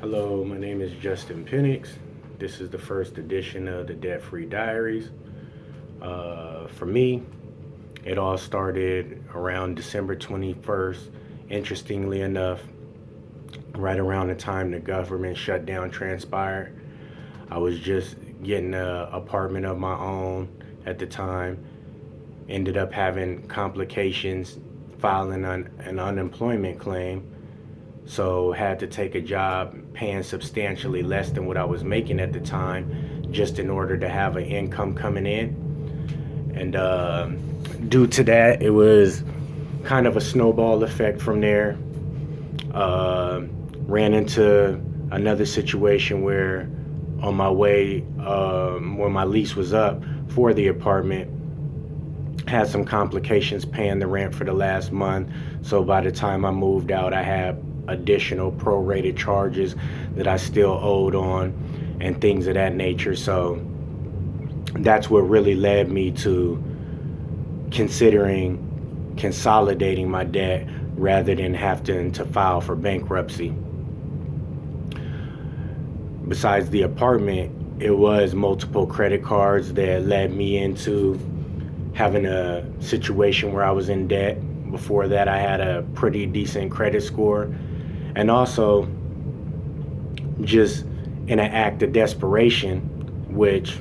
Hello, my name is Justin Penix. This is the first edition of the Debt Free Diaries. For me, it all started around December 21st. Interestingly enough, right around the time the government shutdown transpired, I was just getting an apartment of my own at the time. Ended up having complications filing an unemployment claim, so had to take a job paying substantially less than what I was making at the time just in order to have an income coming in. And due to that, it was kind of a snowball effect from there. uh, Ran into another situation where on my way, when my lease was up for the apartment, had some complications paying the rent for the last month. So by the time I moved out, I had additional prorated charges that I still owed on and things of that nature. So that's what really led me to considering consolidating my debt rather than having to file for bankruptcy. Besides the apartment, it was multiple credit cards that led me into having a situation where I was in debt. Before that, I had a pretty decent credit score. And also, just in an act of desperation, which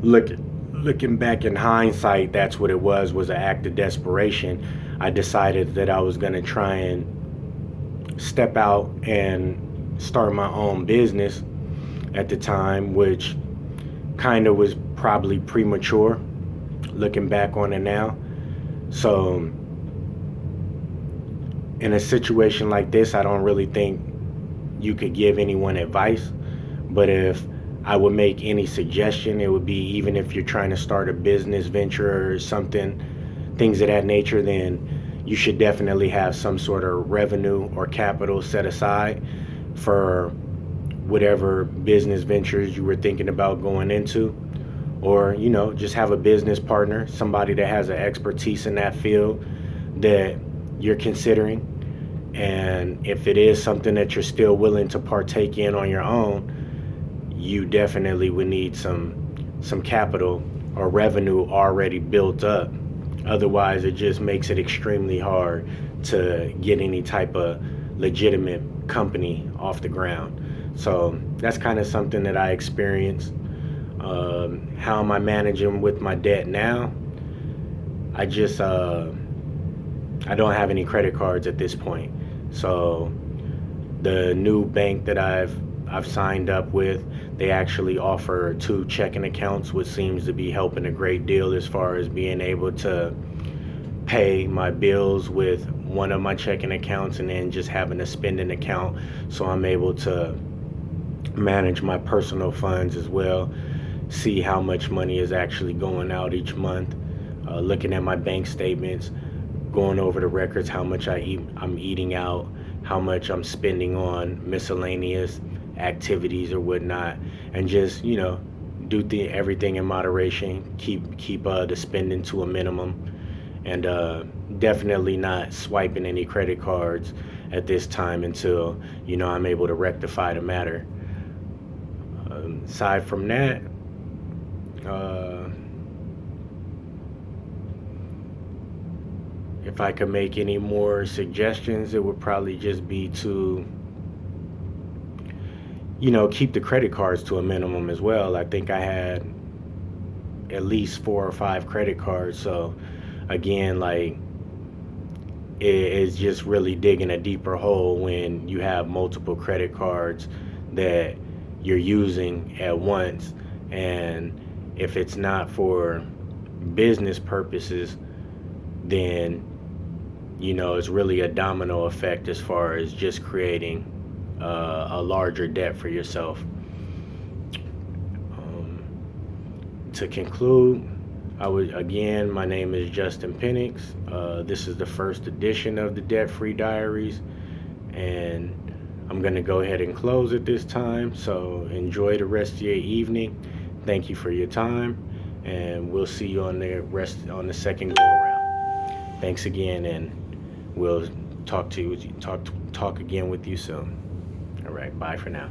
look, looking back in hindsight, that's what it was an act of desperation. I decided that I was going to try and step out and start my own business at the time, which kind of was probably premature looking back on it now. So in a situation like this, I don't really think you could give anyone advice. But if I would make any suggestion, it would be, even if you're trying to start a business venture or something, things of that nature, then you should definitely have some sort of revenue or capital set aside for whatever business ventures you were thinking about going into. Or, just have a business partner, somebody that has an expertise in that field that you're considering. And if it is something that you're still willing to partake in on your own, you definitely would need some capital or revenue already built up. Otherwise, it just makes it extremely hard to get any type of legitimate company off the ground. So that's kind of something that I experienced. How am I managing with my debt now? I just I don't have any credit cards at this point. So the new bank that I've signed up with, they actually offer 2 checking accounts, which seems to be helping a great deal as far as being able to pay my bills with one of my checking accounts and then just having a spending account, so I'm able to manage my personal funds as well, see how much money is actually going out each month, looking at my bank statements, going over the records, how much I'm eating out, how much I'm spending on miscellaneous activities or whatnot, and just do everything in moderation, keep the spending to a minimum, and definitely not swiping any credit cards at this time until I'm able to rectify the matter. Aside from that, uh, if I could make any more suggestions, it would probably just be to keep the credit cards to a minimum as well. I think I had at least 4 or 5 credit cards. So again, like, it is just really digging a deeper hole when you have multiple credit cards that you're using at once. And if it's not for business purposes, then it's really a domino effect as far as just creating a larger debt for yourself. Um, to conclude, my name is Justin Penix. This is the first edition of the Debt Free Diaries, and I'm going to go ahead and close at this time. So enjoy the rest of your evening. Thank you for your time, and we'll see you on the second go around. Thanks again, and we'll talk again with you soon. All right, bye for now.